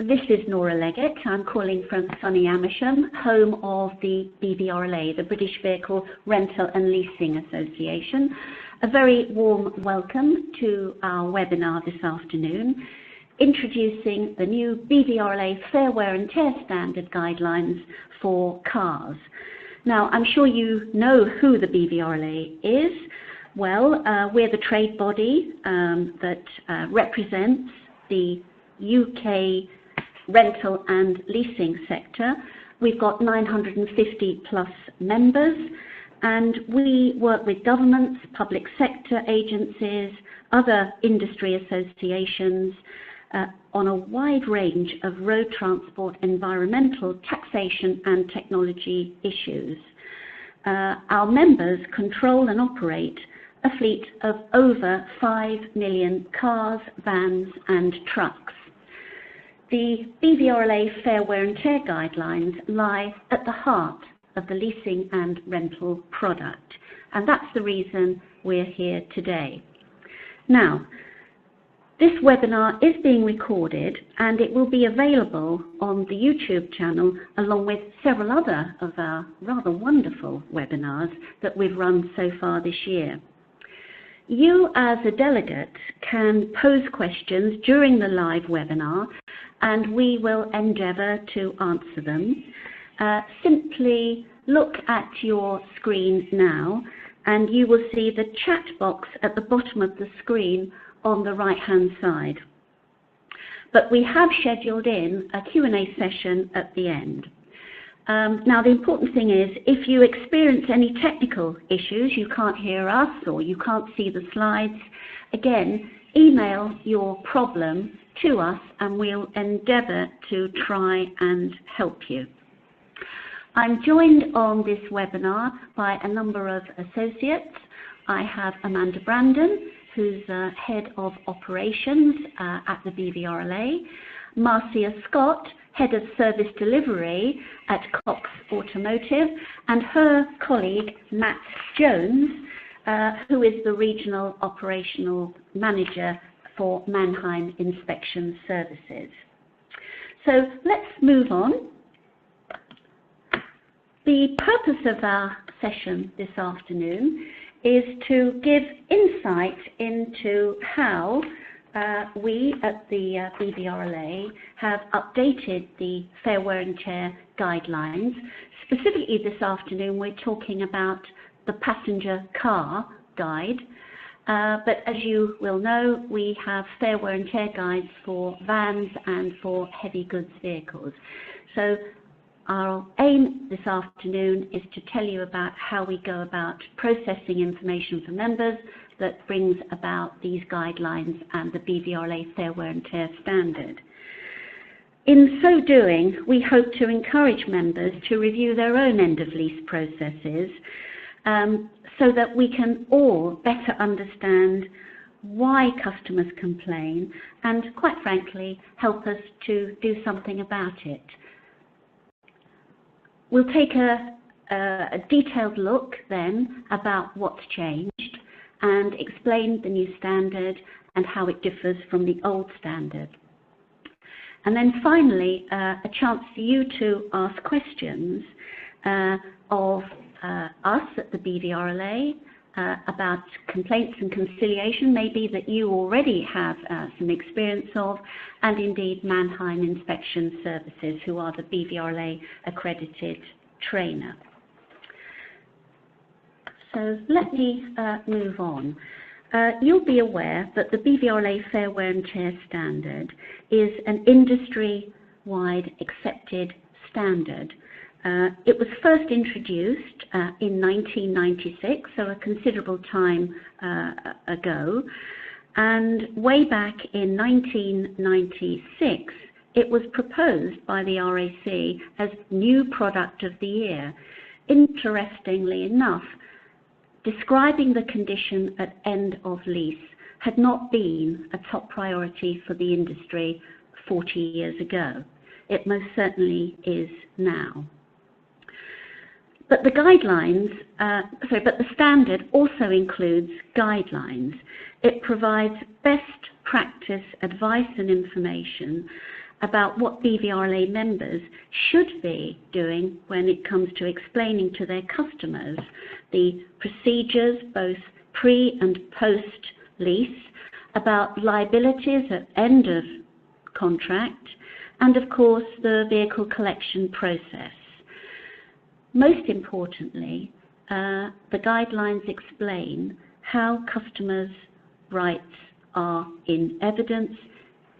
This is Nora Leggett. I'm calling from sunny Amersham, home of the BVRLA, the British Vehicle Rental and Leasing Association. A very warm welcome to our webinar this afternoon, introducing the new BVRLA Fair Wear and Tear Standard Guidelines for cars. Now, I'm sure you know who the BVRLA is. Well, we're the trade body that represents the UK rental and leasing sector. We've got 950 plus members, and we work with governments, public sector agencies, other industry associations on a wide range of road transport, environmental, taxation and technology issues. Our members control and operate a fleet of over 5 million cars, vans and trucks. The BVRLA Fair Wear and Tear Guidelines lie at the heart of the leasing and rental product, and that's the reason we're here today. Now, this webinar is being recorded and it will be available on the YouTube channel along with several other of our rather wonderful webinars that we've run so far this year. You as a delegate can pose questions during the live webinar and we will endeavour to answer them. Simply look at your screen now and you will see the chat box at the bottom of the screen on the right hand side. But we have scheduled in a Q&A session at the end. Now the important thing is, if you experience any technical issues, you can't hear us or you can't see the slides, again, email your problem to us and we'll endeavour to try and help you. I'm joined on this webinar by a number of associates. I have Amanda Brandon, who's Head of Operations at the BVRLA, Marcia Scott, Head of Service Delivery at Cox Automotive, and her colleague Matt Jones, who is the Regional Operational Manager for Manheim Inspection Services. So let's move on. The purpose of our session this afternoon is to give insight into how we at the BVRLA have updated the Fair Wear and Tear Guidelines. Specifically this afternoon we're talking about the passenger car guide, but as you will know, we have Fair Wear and Tear guides for vans and for heavy goods vehicles. So our aim this afternoon is to tell you about how we go about processing information for members that brings about these guidelines and the BVRLA Fair Wear and Tear standard. In so doing, we hope to encourage members to review their own end-of-lease processes so that we can all better understand why customers complain and, quite frankly, help us to do something about it. We'll take a detailed look then about what's changed and explain the new standard and how it differs from the old standard. And then finally, a chance for you to ask questions of us at the BVRLA about complaints and conciliation, maybe that you already have some experience of, and indeed Manheim Inspection Services, who are the BVRLA accredited trainer. So let me move on. You'll be aware that the BVRLA Fair Wear and Tear standard is an industry-wide accepted standard. It was first introduced in 1996, so a considerable time ago, and way back in 1996 it was proposed by the RAC as New Product of the Year. Interestingly enough, describing the condition at end of lease had not been a top priority for the industry 40 years ago. It most certainly is now. But the guidelines, but the standard also includes guidelines. It provides best practice advice and information about what BVRLA members should be doing when it comes to explaining to their customers the procedures, both pre and post lease, about liabilities at end of contract, and of course the vehicle collection process. Most importantly, the guidelines explain how customers' rights are in evidence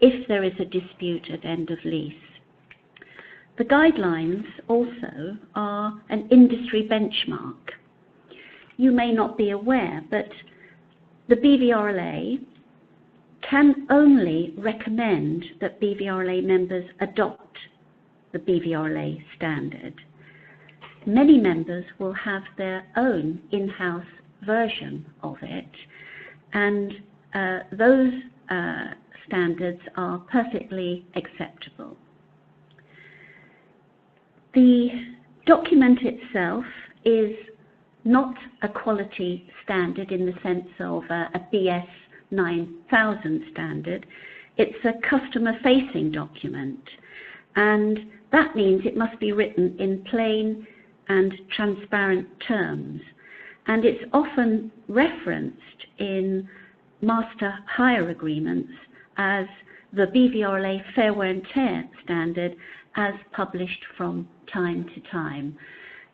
if there is a dispute at end of lease. The guidelines also are an industry benchmark. You may not be aware, but the BVRLA can only recommend that BVRLA members adopt the BVRLA standard. Many members will have their own in-house version of it, and those standards are perfectly acceptable. The document itself is not a quality standard in the sense of a BS 9000 standard. It's a customer-facing document, and that means it must be written in plain and transparent terms, and it's often referenced in master hire agreements as the BVRLA Fair Wear and Tear standard as published from time to time.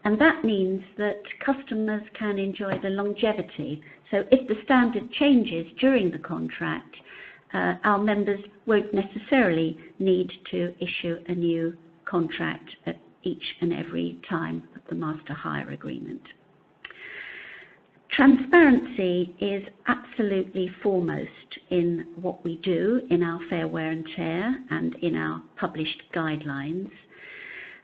And that means that customers can enjoy the longevity. So if the standard changes during the contract, our members won't necessarily need to issue a new contract at each and every time of the master hire agreement. Transparency is absolutely foremost in what we do in our Fair Wear and Tear and in our published guidelines.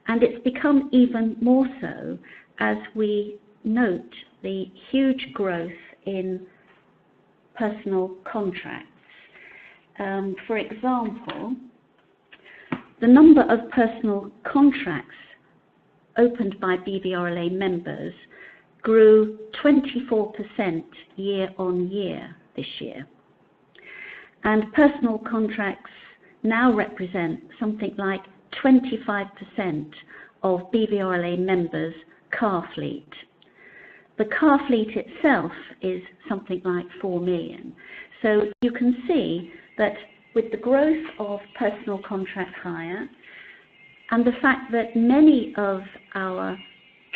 And it's become even more so as we note the huge growth in personal contracts. For example, the number of personal contracts opened by BVRLA members grew 24% year on year this year. And personal contracts now represent something like 25% of BVRLA members' car fleet. The car fleet itself is something like 4 million. So you can see that with the growth of personal contract hire and the fact that many of our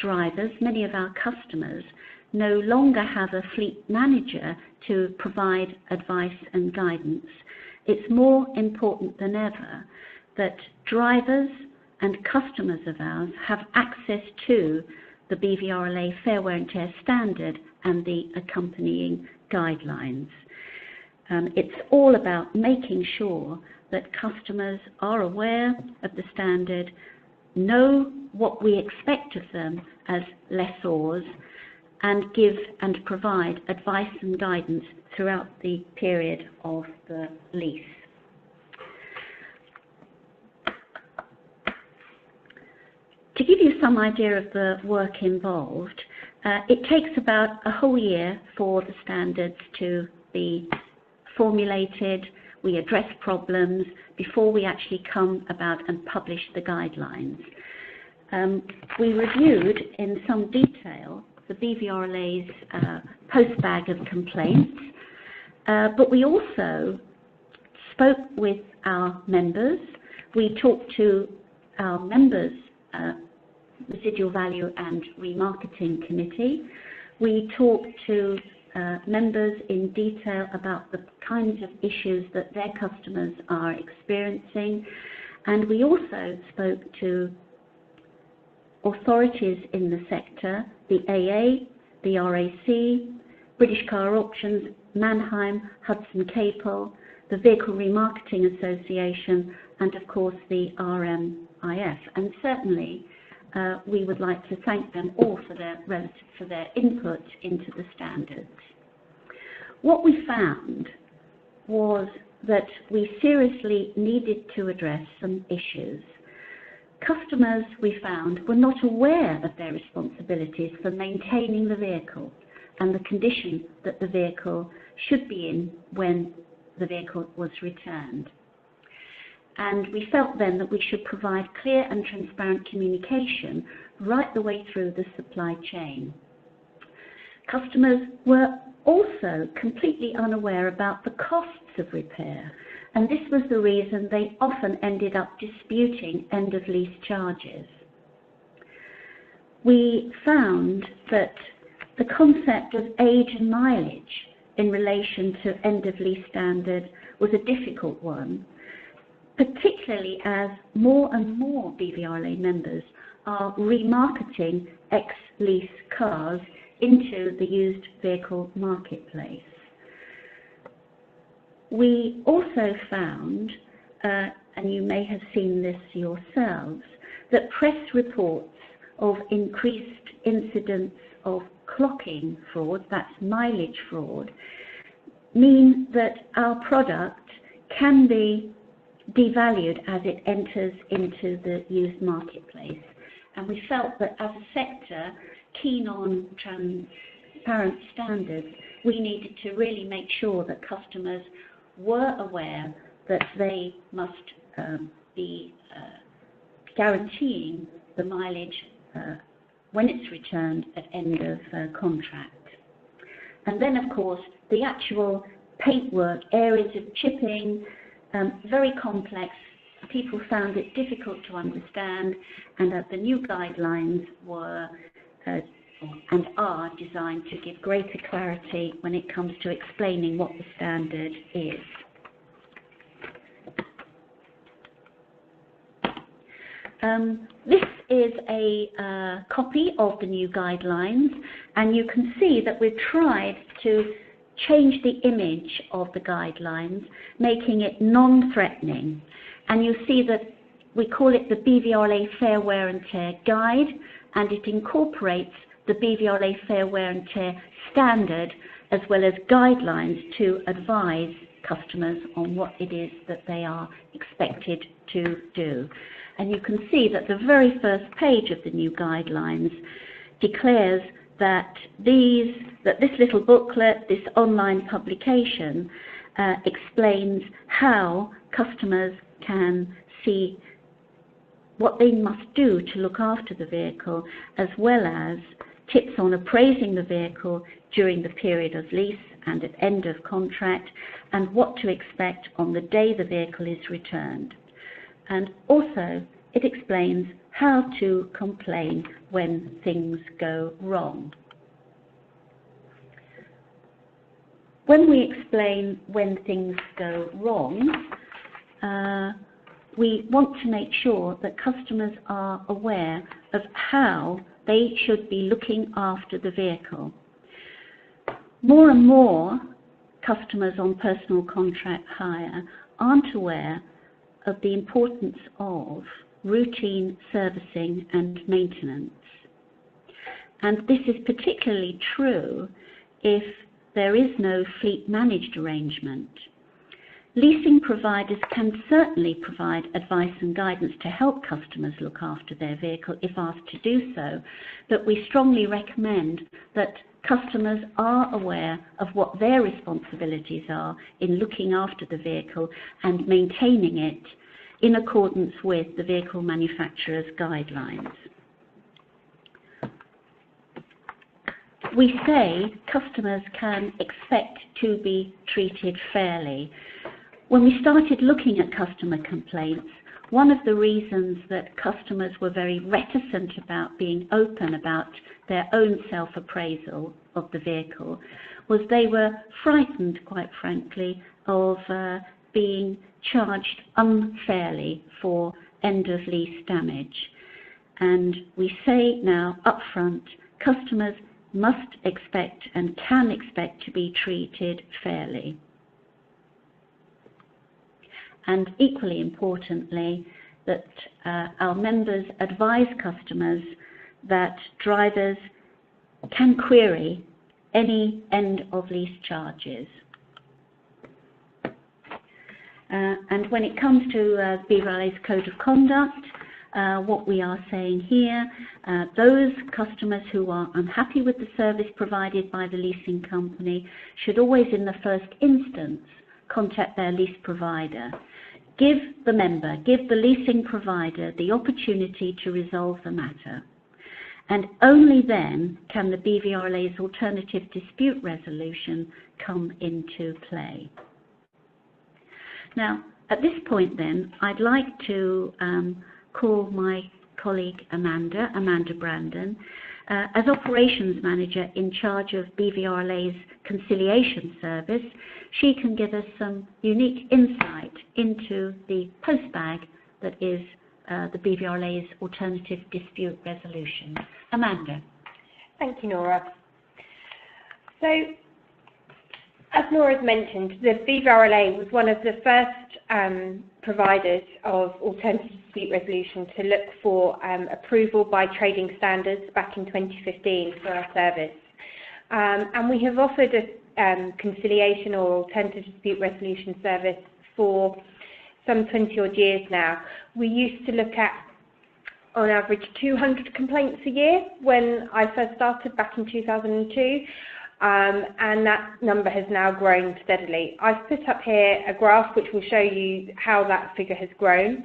drivers, many of our customers, no longer have a fleet manager to provide advice and guidance, it's more important than ever that drivers and customers of ours have access to the BVRLA Fair Wear and Tear standard and the accompanying guidelines. It's all about making sure that customers are aware of the standard, know what we expect of them as lessors, and give and provide advice and guidance throughout the period of the lease. To give you some idea of the work involved, it takes about a whole year for the standards to be formulated. We address problems before we actually come about and publish the guidelines. We reviewed in some detail the BVRLA's post-bag of complaints, but we also spoke with our members. We talked to our members' residual value and remarketing committee. We talked to members in detail about the kinds of issues that their customers are experiencing, and we also spoke to authorities in the sector, the AA, the RAC, British Car Auctions, Manheim, Hudson Capel, the Vehicle Remarketing Association, and of course the RMIF. And certainly we would like to thank them all for their input into the standards. What we found was that we seriously needed to address some issues. Customers, we found, were not aware of their responsibilities for maintaining the vehicle and the condition that the vehicle should be in when the vehicle was returned. And we felt then that we should provide clear and transparent communication right the way through the supply chain. Customers were also completely unaware about the costs of repair, and this was the reason they often ended up disputing end-of-lease charges. We found that the concept of age and mileage in relation to end-of-lease standard was a difficult one, particularly as more and more BVRLA members are remarketing ex-lease cars into the used vehicle marketplace. We also found, and you may have seen this yourselves, that press reports of increased incidents of clocking fraud, that's mileage fraud, mean that our product can be devalued as it enters into the used marketplace. And we felt that as a sector keen on transparent standards, we needed to really make sure that customers were aware that they must be guaranteeing the mileage when it's returned at end of contract. And then, of course, the actual paintwork, areas of chipping, very complex. People found it difficult to understand, and the new guidelines were and are designed to give greater clarity when it comes to explaining what the standard is. This is a copy of the new guidelines, and you can see that we've tried to change the image of the guidelines, making it non-threatening. And you see that we call it the BVRLA Fair Wear and Tear Guide, and it incorporates the BVRLA Fair Wear and Tear Standard as well as guidelines to advise customers on what it is that they are expected to do. And you can see that the very first page of the new guidelines declares that this little booklet, this online publication, explains how customers can see what they must do to look after the vehicle, as well as tips on appraising the vehicle during the period of lease and at end of contract, and what to expect on the day the vehicle is returned. And also, it explains how to complain when things go wrong. When we explain when things go wrong, we want to make sure that customers are aware of how they should be looking after the vehicle. More and more customers on personal contract hire aren't aware of the importance of routine servicing and maintenance. And this is particularly true if there is no fleet managed arrangement. Leasing providers can certainly provide advice and guidance to help customers look after their vehicle if asked to do so, but we strongly recommend that customers are aware of what their responsibilities are in looking after the vehicle and maintaining it in accordance with the vehicle manufacturer's guidelines. We say customers can expect to be treated fairly. When we started looking at customer complaints, one of the reasons that customers were very reticent about being open about their own self-appraisal of the vehicle was they were frightened, quite frankly, of being charged unfairly for end-of-lease damage. And we say now upfront, customers must expect and can expect to be treated fairly. And equally importantly, that our members advise customers that drivers can query any end-of-lease charges. And when it comes to BVRLA's Code of Conduct, what we are saying here, those customers who are unhappy with the service provided by the leasing company should always in the first instance contact their lease provider give the member, give the leasing provider the opportunity to resolve the matter. And only then can the BVRLA's alternative dispute resolution come into play. Now, at this point then, I'd like to call my colleague Amanda Brandon, as Operations Manager in charge of BVRLA's conciliation service. She can give us some unique insight into the postbag that is the BVRLA's alternative dispute resolution. Amanda. Thank you, Nora. So, as Nora's mentioned, the BVRLA was one of the first providers of alternative dispute resolution to look for approval by trading standards back in 2015 for our service. And we have offered a conciliation or alternative dispute resolution service for some 20 odd years now. We used to look at, on average, 200 complaints a year when I first started back in 2002. And that number has now grown steadily. I've put up here a graph which will show you how that figure has grown.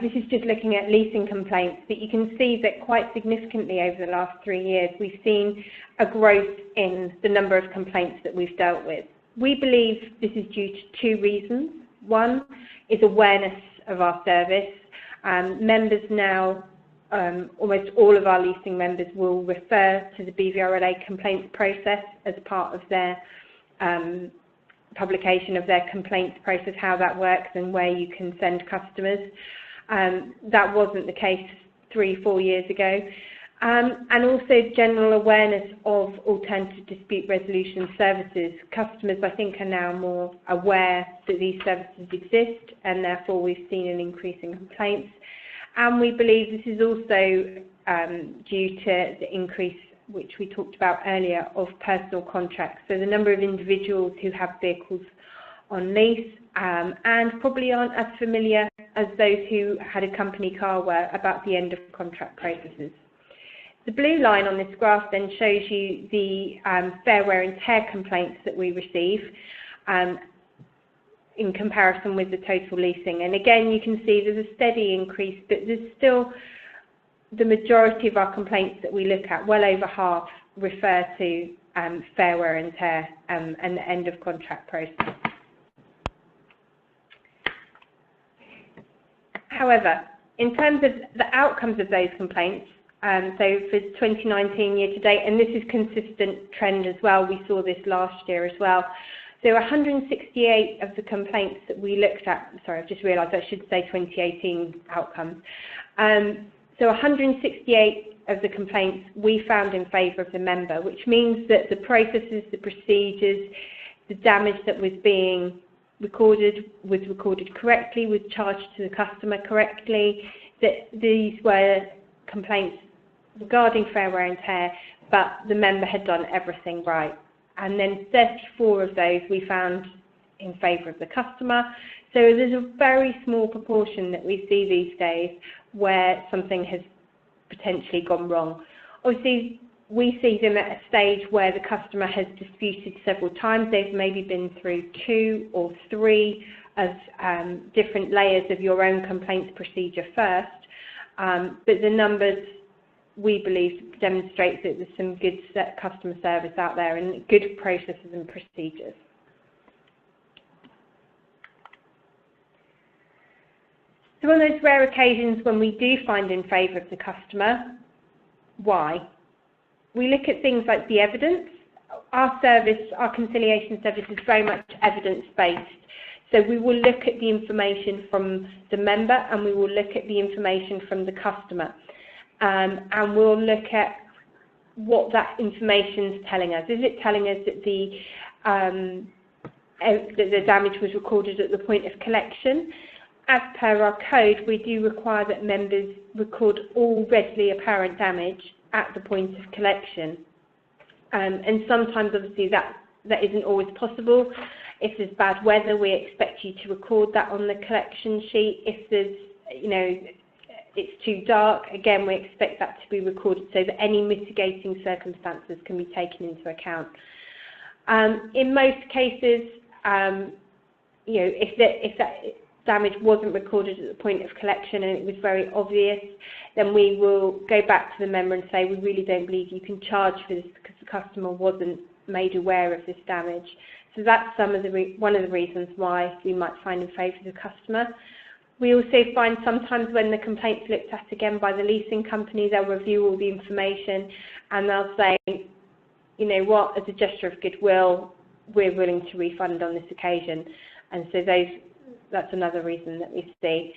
This is just looking at leasing complaints, but you can see that quite significantly over the last 3 years we've seen a growth in the number of complaints that we've dealt with. We believe this is due to 2 reasons. One is awareness of our service. Members now, almost all of our leasing members will refer to the BVRLA complaints process as part of their publication of their complaints process, how that works and where you can send customers. That wasn't the case 3-4 years ago. And also general awareness of alternative dispute resolution services. Customers, I think, are now more aware that these services exist, and therefore we've seen an increase in complaints. And we believe this is also due to the increase, which we talked about earlier, of personal contracts. So the number of individuals who have vehicles on lease and probably aren't as familiar as those who had a company car were about the end of contract processes. The blue line on this graph then shows you the fair wear and tear complaints that we receive in comparison with the total leasing. And again, you can see there's a steady increase, but there's still the majority of our complaints that we look at, well over half, refer to fair wear and tear and the end of contract process. However, in terms of the outcomes of those complaints, so for 2019 year to date, and this is consistent trend as well, we saw this last year as well. So 168 of the complaints that we looked at, sorry, I've just realised I should say 2018 outcomes. So 168 of the complaints we found in favour of the member, which means that the processes, the procedures, the damage that was being recorded was recorded correctly, was charged to the customer correctly, that these were complaints regarding fair wear and tear, but the member had done everything right. And then 34 of those we found in favour of the customer. So there's a very small proportion that we see these days where something has potentially gone wrong. Obviously, we see them at a stage where the customer has disputed several times. They've maybe been through 2 or 3 of different layers of your own complaints procedure first. But the numbers, we believe, demonstrate that there's some good customer service out there and good processes and procedures. So on those rare occasions when we do find in favour of the customer, why? We look at things like the evidence. Our service, our conciliation service, is very much evidence-based. So we will look at the information from the member and we will look at the information from the customer. And we'll look at what that information is telling us. Is it telling us that the damage was recorded at the point of collection? As per our code, we do require that members record all readily apparent damage at the point of collection. And sometimes, obviously, that isn't always possible. If there's bad weather, we expect you to record that on the collection sheet. If there's, it's too dark, again, we expect that to be recorded so that any mitigating circumstances can be taken into account. damage wasn't recorded at the point of collection and it was very obvious, then we will go back to the member and say, we really don't believe you can charge for this because the customer wasn't made aware of this damage. So that's one of the reasons why we might find in favour of the customer. We also find sometimes when the complaint's looked at again by the leasing company, they'll review all the information and they'll say, you know what, as a gesture of goodwill, we're willing to refund on this occasion. And so that's another reason that we see.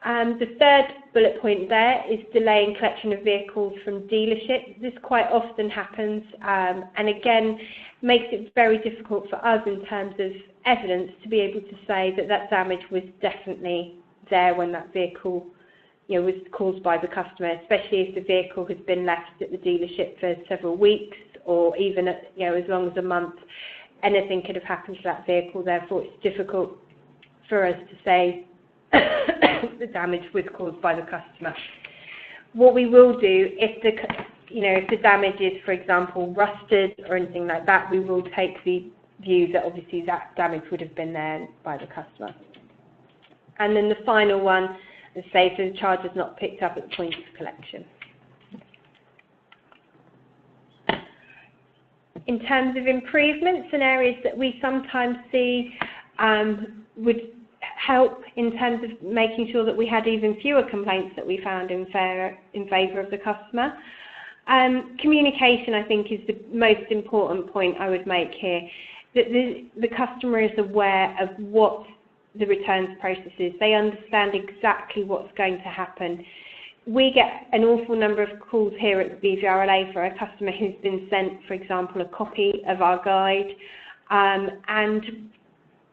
The third bullet point there is delay in collection of vehicles from dealerships. This quite often happens and again makes it very difficult for us in terms of evidence to be able to say that that damage was definitely there when that vehicle was caused by the customer, especially if the vehicle has been left at the dealership for several weeks or even as long as a month. Anything could have happened to that vehicle, therefore it's difficult for us to say the damage was caused by the customer. What we will do, if the damage is, for example, rusted or anything like that, we will take the view that obviously that damage would have been there by the customer. And then the final one, is say if the charge is not picked up at the point of collection. In terms of improvements and areas that we sometimes see would help in terms of making sure that we had even fewer complaints that we found in favour of the customer. Communication, I think, is the most important point I would make here. That the customer is aware of what the returns process is. They understand exactly what's going to happen. We get an awful number of calls here at the BVRLA for a customer who's been sent, for example, a copy of our guide, and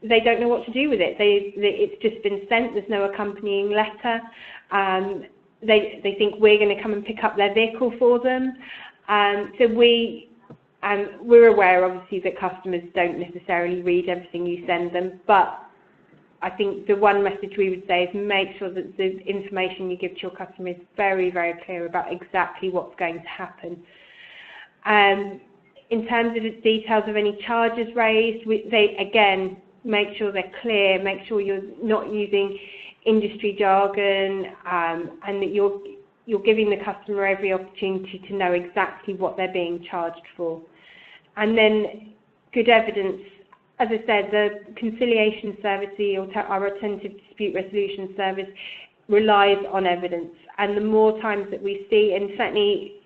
they don't know what to do with it. It's just been sent, there's no accompanying letter. They think we're going to come and pick up their vehicle for them. So we're aware, obviously, that customers don't necessarily read everything you send them, but I think the one message we would say is make sure that the information you give to your customer is very, very clear about exactly what's going to happen. In terms of the details of any charges raised, they again make sure they're clear, make sure you're not using industry jargon, and that you're giving the customer every opportunity to know exactly what they're being charged for. And then good evidence. As I said, the conciliation service, our alternative dispute resolution service, relies on evidence. And the more times that we see, and certainly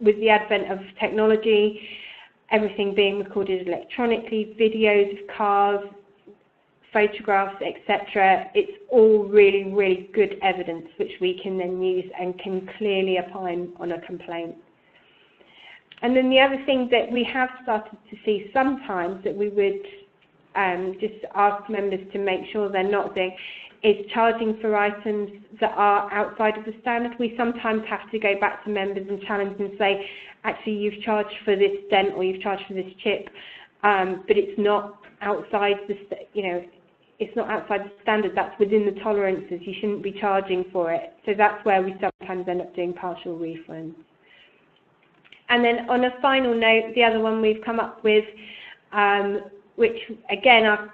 with the advent of technology, everything being recorded electronically, videos of cars, photographs, etc., it's all really, really good evidence which we can then use and can clearly opine on a complaint. And then the other thing that we have started to see sometimes that we would just ask members to make sure they're not doing is charging for items that are outside of the standard. We sometimes have to go back to members and challenge and say, actually, you've charged for this dent or you've charged for this chip, but it's not outside it's not outside the standard. That's within the tolerances. You shouldn't be charging for it. So that's where we sometimes end up doing partial refunds. And then on a final note, the other one we've come up with, which again our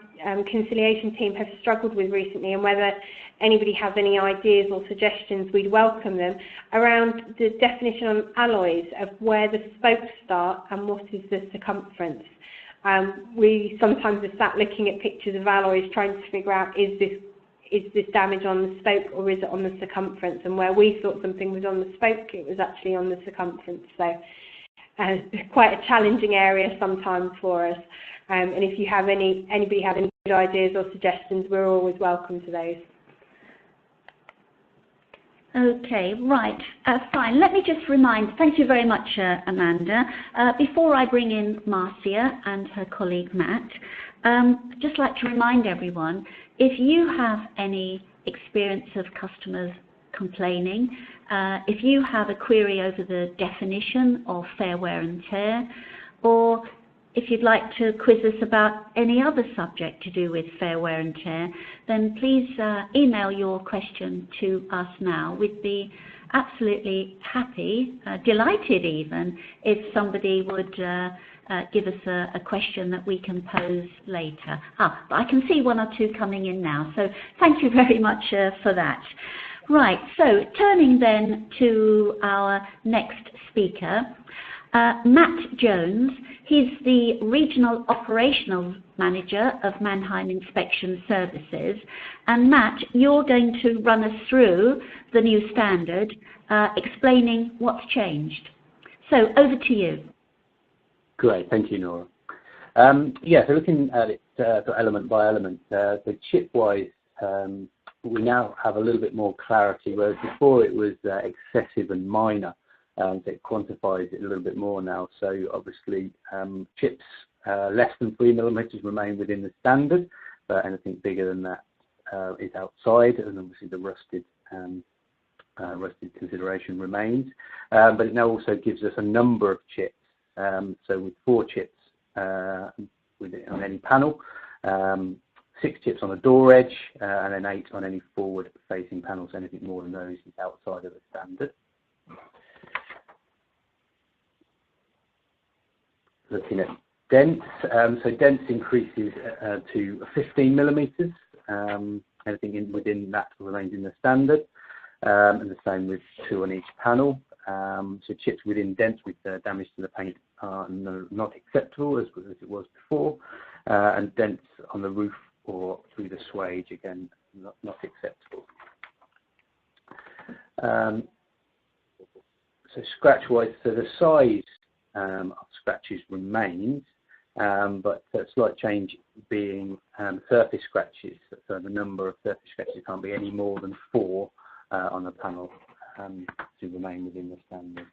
conciliation team have struggled with recently, and whether anybody has any ideas or suggestions, we'd welcome them, around the definition on alloys of where the spokes start and what is the circumference. We sometimes are sat looking at pictures of alloys trying to figure out is this damage on the spoke or is it on the circumference, and where we thought something was on the spoke, it was actually on the circumference. So quite a challenging area sometimes for us. And if you have anybody have any good ideas or suggestions, we're always welcome to those. Okay, right, fine. Let me just remind, thank you very much, Amanda. Before I bring in Marcia and her colleague Matt, I'd just like to remind everyone, if you have any experience of customers complaining, if you have a query over the definition of fair wear and tear, or if you'd like to quiz us about any other subject to do with fair wear and tear, then please email your question to us now. We'd be absolutely happy, delighted even, if somebody would give us a question that we can pose later. But I can see one or two coming in now, so thank you very much for that. Right, so turning then to our next speaker, Matt Jones. He's the Regional Operational Manager of Manheim Inspection Services. And Matt, you're going to run us through the new standard, explaining what's changed. So over to you. Great, thank you, Nora. Yeah, so looking at it element by element, so chip-wise, we now have a little bit more clarity, whereas before it was excessive and minor. So it quantifies it a little bit more now. So obviously chips less than 3 millimeters remain within the standard, but anything bigger than that is outside, and obviously the rusted consideration remains. But it now also gives us a number of chips. So with 4 chips on any panel, 6 chips on a door edge, and then 8 on any forward-facing panels. Anything more than those is outside of the standard. Looking at dents, so dents increases to 15 millimeters. Anything within that remains in the standard, and the same with 2 on each panel. So chips within dents with damage to the paint are not acceptable as it was before, and dents on the roof or through the swage, again, not acceptable. So scratch-wise, so the size of scratches remains, but a slight change being surface scratches. So the number of surface scratches can't be any more than 4 on a panel to remain within the standard.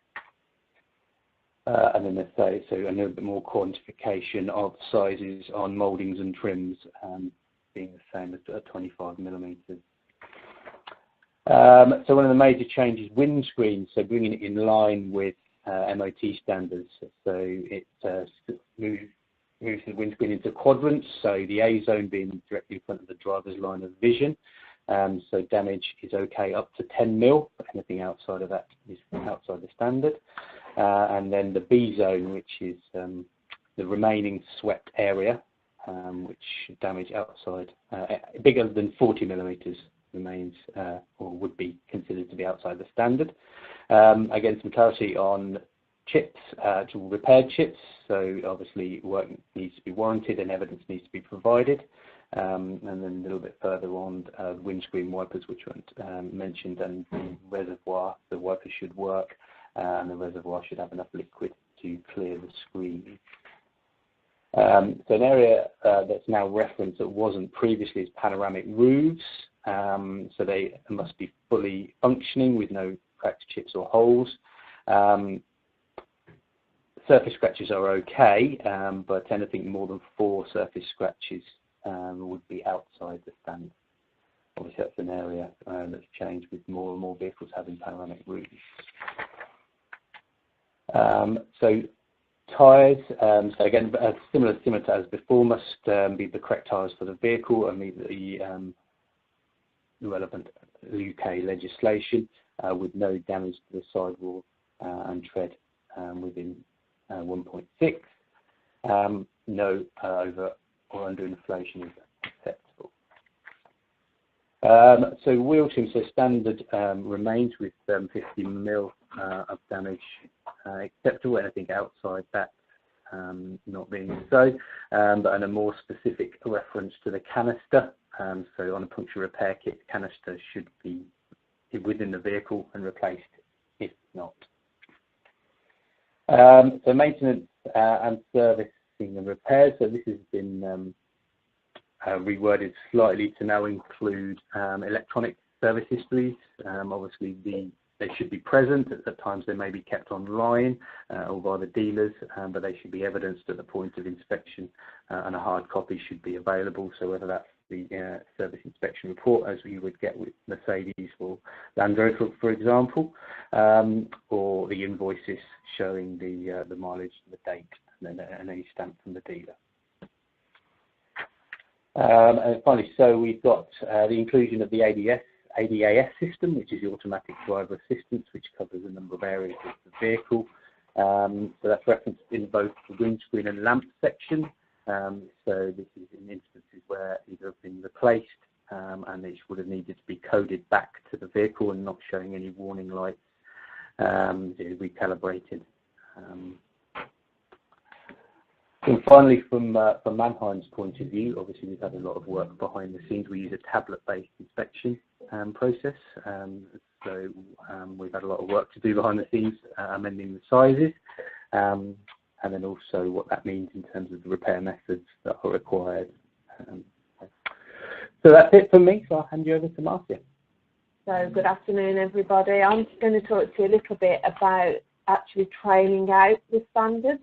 And then let's say, so a little bit more quantification of sizes on mouldings and trims being the same as 25 millimeters. So one of the major changes, windscreen, so bringing it in line with MOT standards. So it moves the windscreen into quadrants, so the A zone being directly in front of the driver's line of vision. So damage is okay up to 10 mil, but anything outside of that is outside the standard. And then the B zone, which is the remaining swept area, which damage outside, bigger than 40 millimeters remains or would be considered to be outside the standard. Again, some clarity on chips, to repaired chips. So obviously work needs to be warranted and evidence needs to be provided. And then a little bit further on, windscreen wipers, which weren't mentioned, and the reservoir, the wiper should work, and the reservoir should have enough liquid to clear the screen. So an area that's now referenced that wasn't previously is panoramic roofs. So they must be fully functioning with no cracked chips or holes. Surface scratches are okay, but anything more than 4 surface scratches would be outside the standard. Obviously that's an area that's changed with more and more vehicles having panoramic roofs. So tyres, so again, similar to as before, must be the correct tyres for the vehicle and meet the relevant UK legislation, with no damage to the sidewall and tread within 1.6. No over or under inflation is acceptable. So wheel trim, so standard remains with 50 mil of damage acceptable. Anything outside that not being so, but in a more specific reference to the canister. So on a puncture repair kit, canister should be within the vehicle and replaced if not. So maintenance and servicing and repairs. So this has been reworded slightly to now include electronic service histories. Obviously they should be present. At times they may be kept online or by the dealers, but they should be evidenced at the point of inspection, and a hard copy should be available. So whether that's the service inspection report, as we would get with Mercedes or Land Rover, for example, or the invoices showing the mileage, the date, and any stamp from the dealer. And finally, so we've got the inclusion of the ADAS system, which is the automatic driver assistance, which covers a number of areas of the vehicle. So that's referenced in both the windscreen and lamp section. So this is in instances where either have been replaced and it would have needed to be coded back to the vehicle and not showing any warning lights, recalibrated. And finally, from Manheim's point of view, obviously we've had a lot of work behind the scenes. We use a tablet-based inspection process. So we've had a lot of work to do behind the scenes, amending the sizes, and then also what that means in terms of the repair methods that are required. So that's it from me, so I'll hand you over to Marcia. So good afternoon, everybody. I'm just going to talk to you a little bit about actually training out the standards.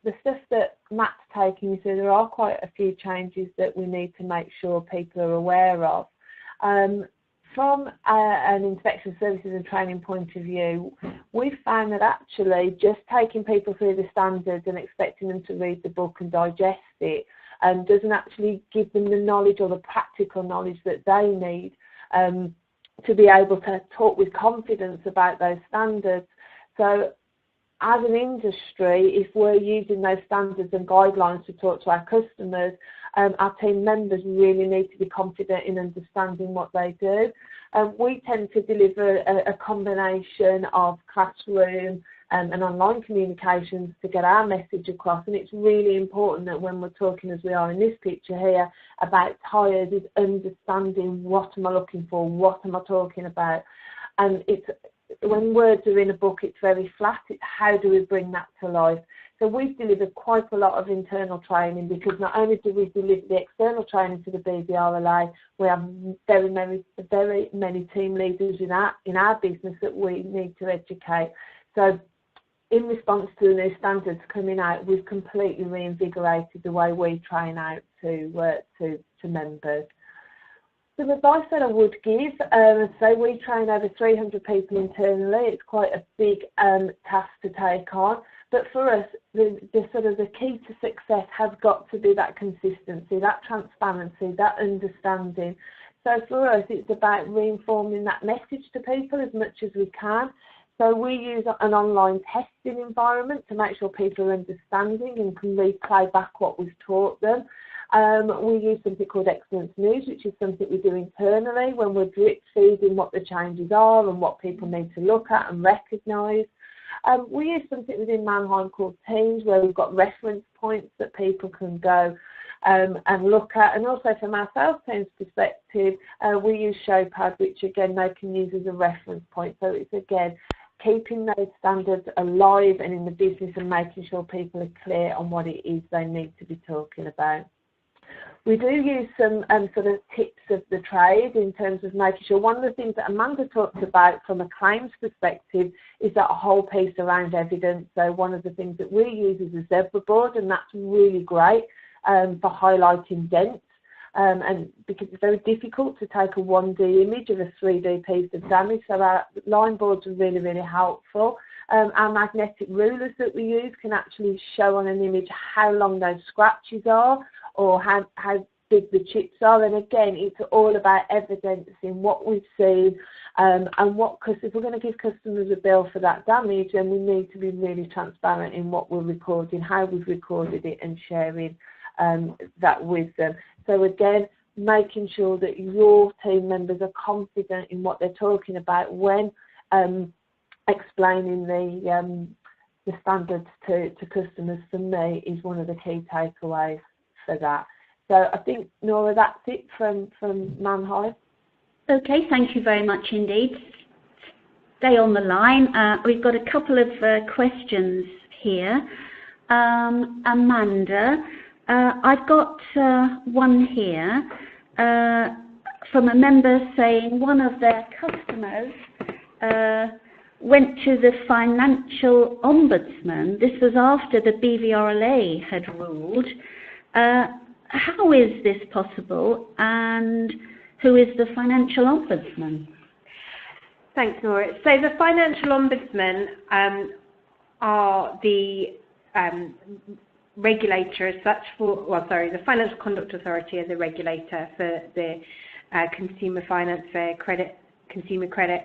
The stuff that Matt's taking you through, there are quite a few changes that we need to make sure people are aware of. From an inspection services and training point of view, we've found that actually just taking people through the standards and expecting them to read the book and digest it doesn't actually give them the knowledge or the practical knowledge that they need to be able to talk with confidence about those standards. So as an industry, if we're using those standards and guidelines to talk to our customers, our team members really need to be confident in understanding what they do. We tend to deliver a combination of classroom and online communications to get our message across, and it's really important that when we're talking, as we are in this picture here, about tyres, is understanding what am I looking for, what am I talking about. And it's when words are in a book, it's very flat. It's how do we bring that to life? So we've delivered quite a lot of internal training, because not only do we deliver the external training to the BVRLA, we have very many team leaders in our business that we need to educate. So in response to the new standards coming out, we've completely reinvigorated the way we train out to members. The advice that I would give, so we train over 300 people internally. It's quite a big task to take on. But for us, the key to success has got to be that consistency, that transparency, that understanding. So for us, it's about reinforming that message to people as much as we can. So we use an online testing environment to make sure people are understanding and can replay back what we've taught them. We use something called Excellence News, which is something we do internally when we're drip feeding what the changes are and what people need to look at and recognise. We use something within Manheim called Teams, where we've got reference points that people can go and look at. And also from our sales team's perspective, we use Showpad, which again they can use as a reference point. So it's again keeping those standards alive and in the business and making sure people are clear on what it is they need to be talking about. We do use some sort of tips of the trade in terms of making sure. One of the things that Amanda talked about from a claims perspective is that whole piece around evidence. So one of the things that we use is a zebra board, and that's really great for highlighting dents. And because it's very difficult to take a 1D image of a 3D piece of damage, so our line boards are really, really helpful. Our magnetic rulers that we use can actually show on an image how long those scratches are or how big the chips are. And again, it's all about evidencing what we've seen and because if we're going to give customers a bill for that damage, then we need to be really transparent in what we're recording, how we've recorded it, and sharing that with them. So again, making sure that your team members are confident in what they're talking about when explaining the standards to customers, for me, is one of the key takeaways for that. So I think, Nora, that's it from Manheim. Okay, thank you very much indeed. Stay on the line. We've got a couple of questions here. Amanda, I've got one here from a member saying one of their customers went to the financial ombudsman. This was after the BVRLA had ruled. How is this possible, and who is the financial ombudsman? Thanks, Nora. So the financial ombudsman are the regulator as such for, the Financial Conduct Authority are the regulator for the consumer finance, fair credit consumer credit.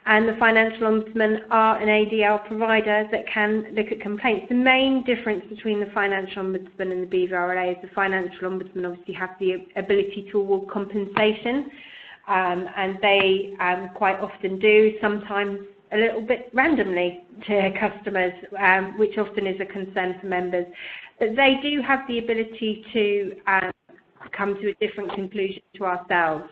And the Financial Ombudsman are an ADL provider that can look at complaints. The main difference between the Financial Ombudsman and the BVRLA is the Financial Ombudsman obviously have the ability to award compensation, and they quite often do, sometimes a little bit randomly to customers, which often is a concern for members. But they do have the ability to come to a different conclusion to ourselves.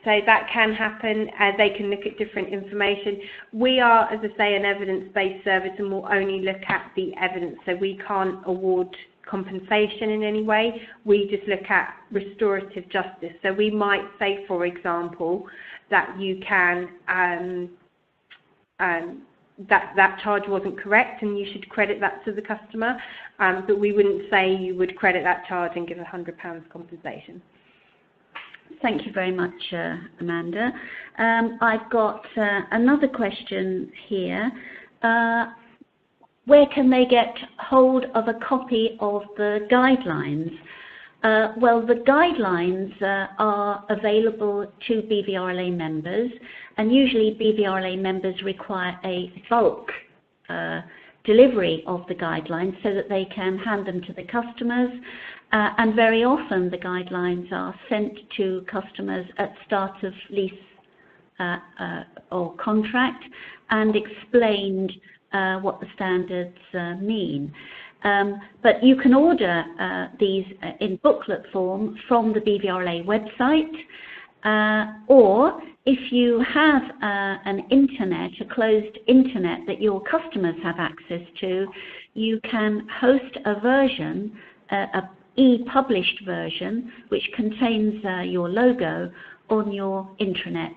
So that can happen. They can look at different information. We are, as I say, an evidence-based service and will only look at the evidence. So we can't award compensation in any way. We just look at restorative justice. So we might say, for example, that you can that charge wasn't correct and you should credit that to the customer, but we wouldn't say you would credit that charge and give £100 compensation. Thank you very much, Amanda. I've got another question here. Where can they get hold of a copy of the guidelines? Well, the guidelines are available to BVRLA members, and usually BVRLA members require a bulk delivery of the guidelines so that they can hand them to the customers. And very often the guidelines are sent to customers at start of lease or contract and explained what the standards mean. But you can order these in booklet form from the BVRLA website, or if you have an internet, a closed internet that your customers have access to, you can host a version, e-published version, which contains your logo on your intranets.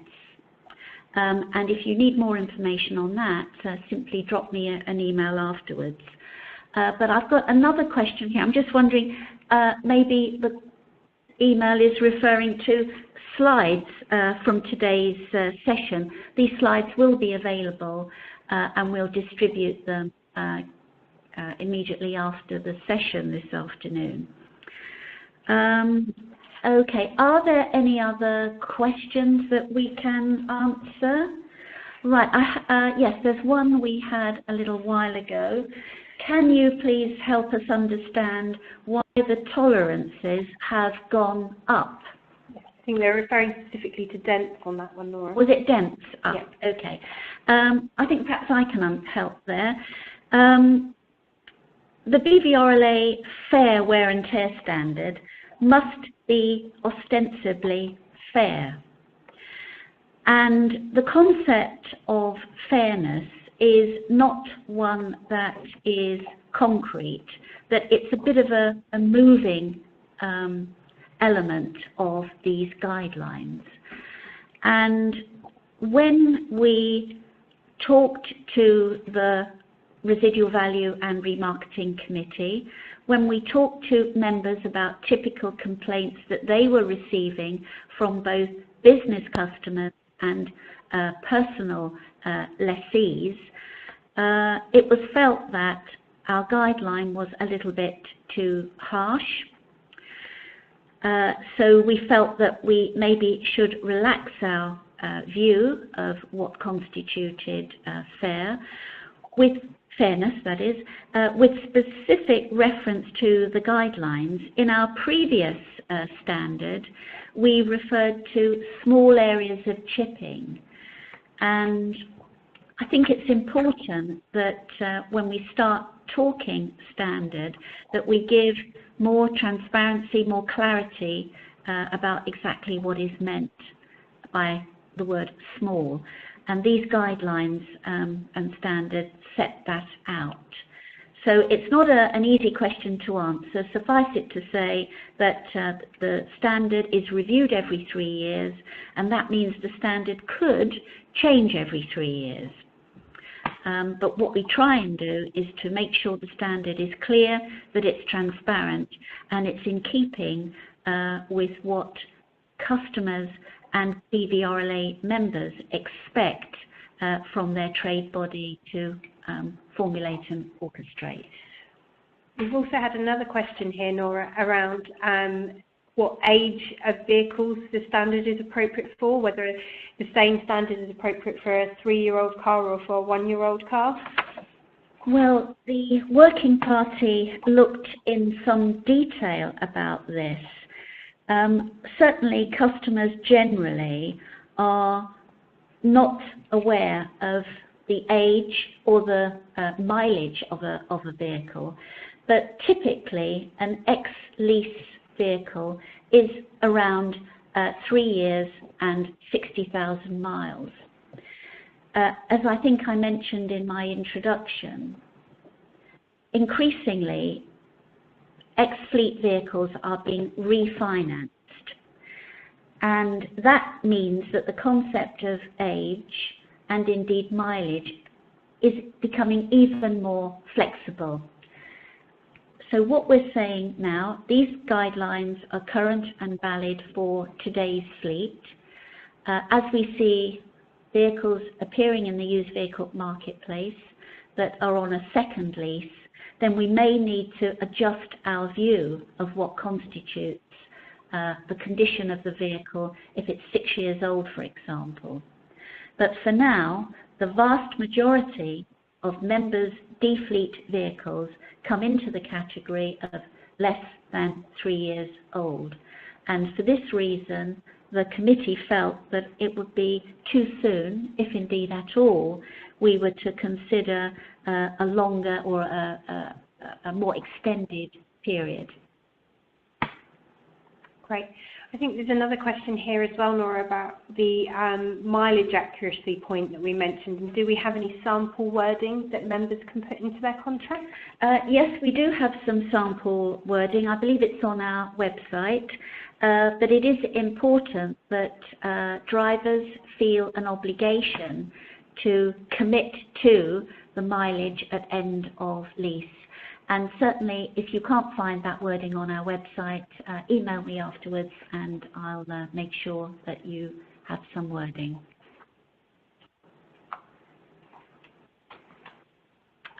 And if you need more information on that, simply drop me an email afterwards. But I've got another question here. I'm just wondering, maybe the email is referring to slides from today's session. These slides will be available and we'll distribute them immediately after the session this afternoon. Okay, are there any other questions that we can answer? Right, yes, there's one we had a little while ago. Can you please help us understand why the tolerances have gone up? I think they're referring specifically to dents on that one, Nora. Was it dents up? Yeah. Okay. I think perhaps I can help there. The BVRLA fair wear and tear standard must be ostensibly fair. And the concept of fairness is not one that is concrete, that it's a bit of a moving element of these guidelines. And when we talked to the Residual Value and Remarketing Committee, when we talked to members about typical complaints that they were receiving from both business customers and personal lessees, it was felt that our guideline was a little bit too harsh. So we felt that we maybe should relax our view of what constituted fair, with fairness, that is, with specific reference to the guidelines. In our previous standard, we referred to small areas of chipping. And I think it's important that when we start talking standard, that we give more transparency, more clarity about exactly what is meant by the word small. And these guidelines and standards set that out. So it's not an easy question to answer. Suffice it to say that the standard is reviewed every 3 years, and that means the standard could change every 3 years. But what we try and do is to make sure the standard is clear, that it's transparent, and it's in keeping with what customers and BVRLA members expect from their trade body to formulate and orchestrate. We've also had another question here, Nora, around what age of vehicles the standard is appropriate for, whether the same standard is appropriate for a 3-year-old car or for a 1-year-old car? Well, the Working Party looked in some detail about this. Certainly customers generally are not aware of the age or the mileage of a vehicle, but typically an ex-lease vehicle is around 3 years and 60,000 miles. As I think I mentioned in my introduction, increasingly ex-fleet vehicles are being refinanced, and that means that the concept of age and indeed mileage is becoming even more flexible. So what we're saying now, these guidelines are current and valid for today's fleet. As we see vehicles appearing in the used vehicle marketplace that are on a second lease, then we may need to adjust our view of what constitutes the condition of the vehicle if it's 6 years old, for example. But for now, the vast majority of members' D-fleet vehicles come into the category of less than 3 years old. And for this reason, the committee felt that it would be too soon, if indeed at all, we were to consider a longer or a more extended period. Great. I think there's another question here as well, Nora, about the mileage accuracy point that we mentioned. And do we have any sample wording that members can put into their contract? Yes, we do have some sample wording. I believe it's on our website. But it is important that drivers feel an obligation to commit to the mileage at end of lease. And certainly, if you can't find that wording on our website, email me afterwards and I'll make sure that you have some wording.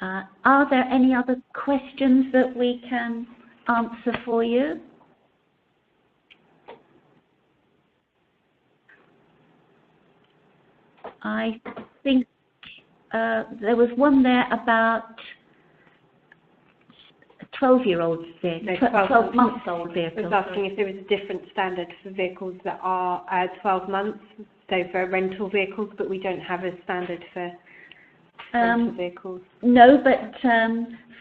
Are there any other questions that we can answer for you? I think there was one there about 12-year-old vehicle, 12-month-old vehicle. I was asking if there was a different standard for vehicles that are 12 months, so for rental vehicles, but we don't have a standard for rental vehicles. No, but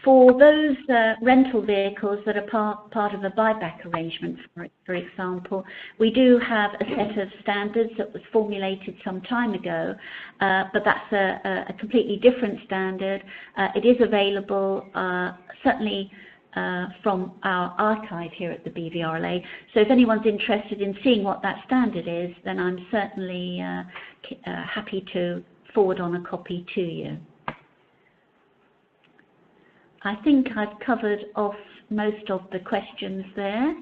for those rental vehicles that are part of a buyback arrangement, for example, we do have a set of standards that was formulated some time ago, but that's a completely different standard. It is available certainly from our archive here at the BVRLA. So if anyone's interested in seeing what that standard is, then I'm certainly happy to forward on a copy to you. I think I've covered off most of the questions there.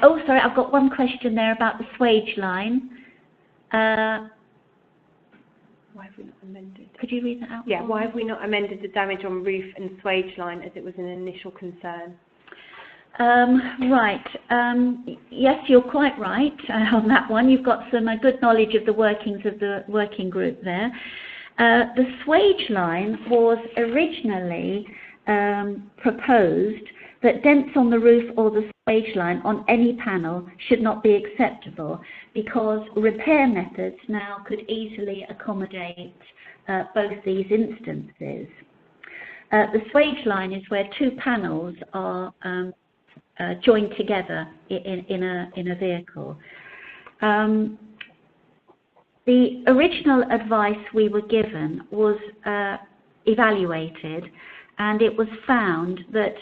Oh, sorry, I've got one question there about the swage line. Why have we not amended? Could you read that out? Yeah, why have we not amended the damage on roof and swage line as it was an initial concern? Right. Yes, you're quite right on that one. You've got some good knowledge of the workings of the working group there. The swage line was originally proposed that dents on the roof or the swage line on any panel should not be acceptable because repair methods now could easily accommodate both these instances. The swage line is where two panels are joined together in a vehicle. The original advice we were given was evaluated, and it was found that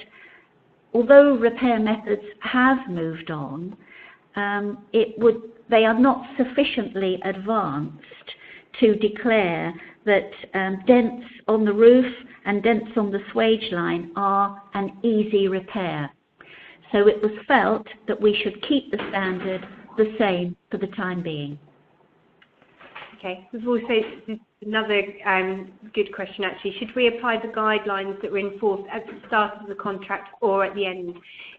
although repair methods have moved on, they are not sufficiently advanced to declare that dents on the roof and dents on the swage line are an easy repair. So it was felt that we should keep the standard the same for the time being. Okay. We've also, another good question actually, should we apply the guidelines that were in force at the start of the contract or at the end?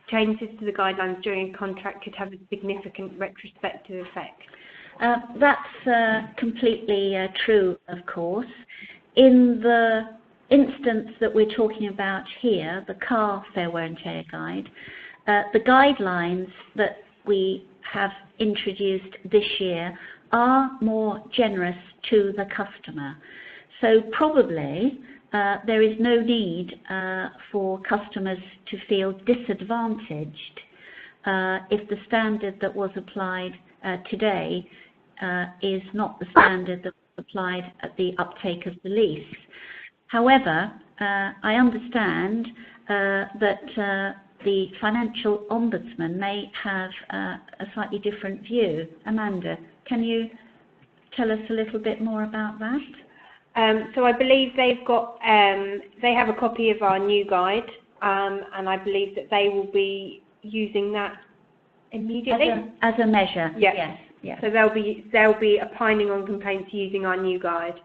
Changes to the guidelines during a contract could have a significant retrospective effect. That's completely true, of course. In the instance that we're talking about here, the car fair wear and tear guide, the guidelines that we have introduced this year are more generous to the customer. So probably there is no need for customers to feel disadvantaged if the standard that was applied today is not the standard that was applied at the uptake of the lease. However, I understand that the financial ombudsman may have a slightly different view. Amanda, can you tell us a little bit more about that? So I believe they've got, they have a copy of our new guide, and I believe that they will be using that immediately. As a measure, yes. Yes. Yes. So they'll be opining on complaints using our new guide.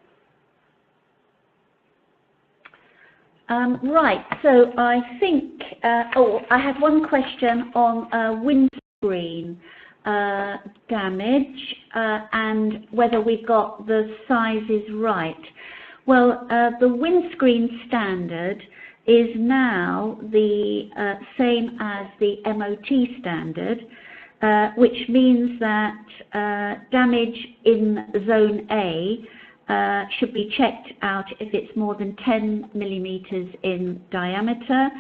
Right, so I think, I have one question on windscreen damage and whether we've got the sizes right. Well, the windscreen standard is now the same as the MOT standard, which means that damage in Zone A should be checked out if it's more than 10 millimeters in diameter,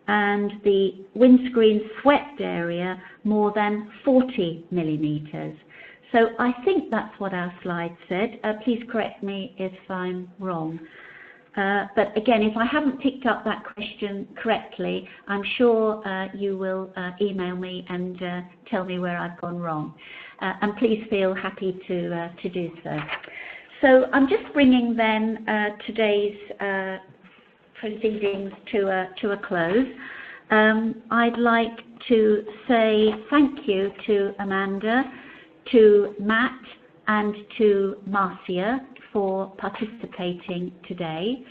and the windscreen swept area more than 40 millimeters. So I think that's what our slide said. Please correct me if I'm wrong. But again, if I haven't picked up that question correctly, I'm sure you will email me and tell me where I've gone wrong. And please feel happy to do so. So I'm just bringing then today's proceedings to a close. I'd like to say thank you to Amanda, to Matt and to Marcia for participating today.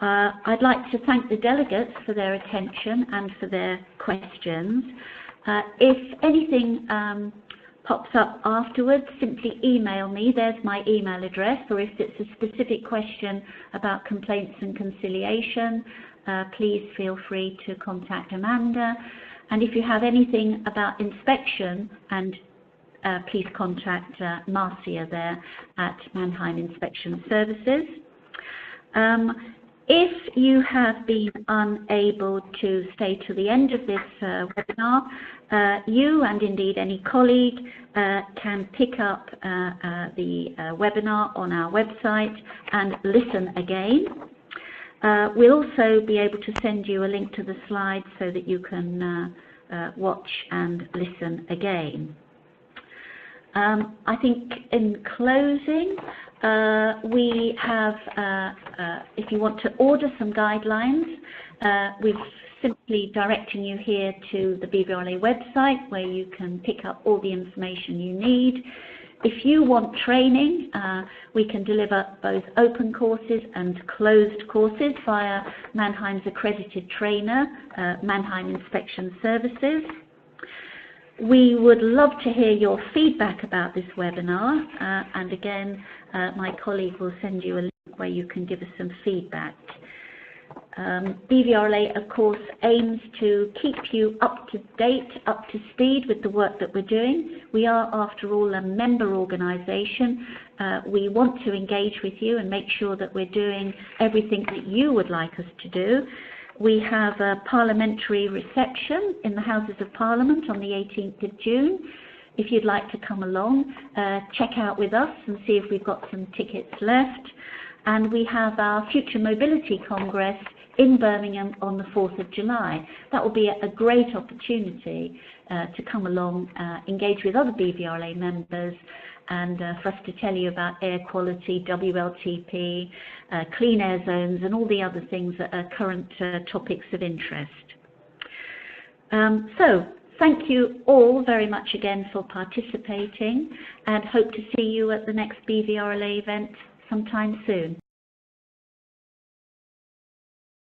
I'd like to thank the delegates for their attention and for their questions. If anything pops up afterwards, simply email me. There's my email address, or if it's a specific question about complaints and conciliation, please feel free to contact Amanda. And if you have anything about inspection, and please contact Marcia there at Manheim Inspection Services. If you have been unable to stay to the end of this webinar, you and indeed any colleague can pick up the webinar on our website and listen again. We'll also be able to send you a link to the slides so that you can watch and listen again. I think in closing, we have, if you want to order some guidelines, we're simply directing you here to the BVRLA website where you can pick up all the information you need. If you want training, we can deliver both open courses and closed courses via Manheim's accredited trainer, Manheim Inspection Services. We would love to hear your feedback about this webinar, and again, my colleague will send you a link where you can give us some feedback. BVRLA, of course, aims to keep you up to date, up to speed with the work that we're doing. We are, after all, a member organisation. We want to engage with you and make sure that we're doing everything that you would like us to do. We have a parliamentary reception in the Houses of Parliament on the 18th of June. If you'd like to come along, check out with us and see if we've got some tickets left. And we have our Future Mobility Congress in Birmingham on the 4th of July. That will be a great opportunity to come along, engage with other BVRLA members, and for us to tell you about air quality, WLTP, clean air zones, and all the other things that are current topics of interest. So, thank you all very much again for participating, and hope to see you at the next BVRLA event sometime soon.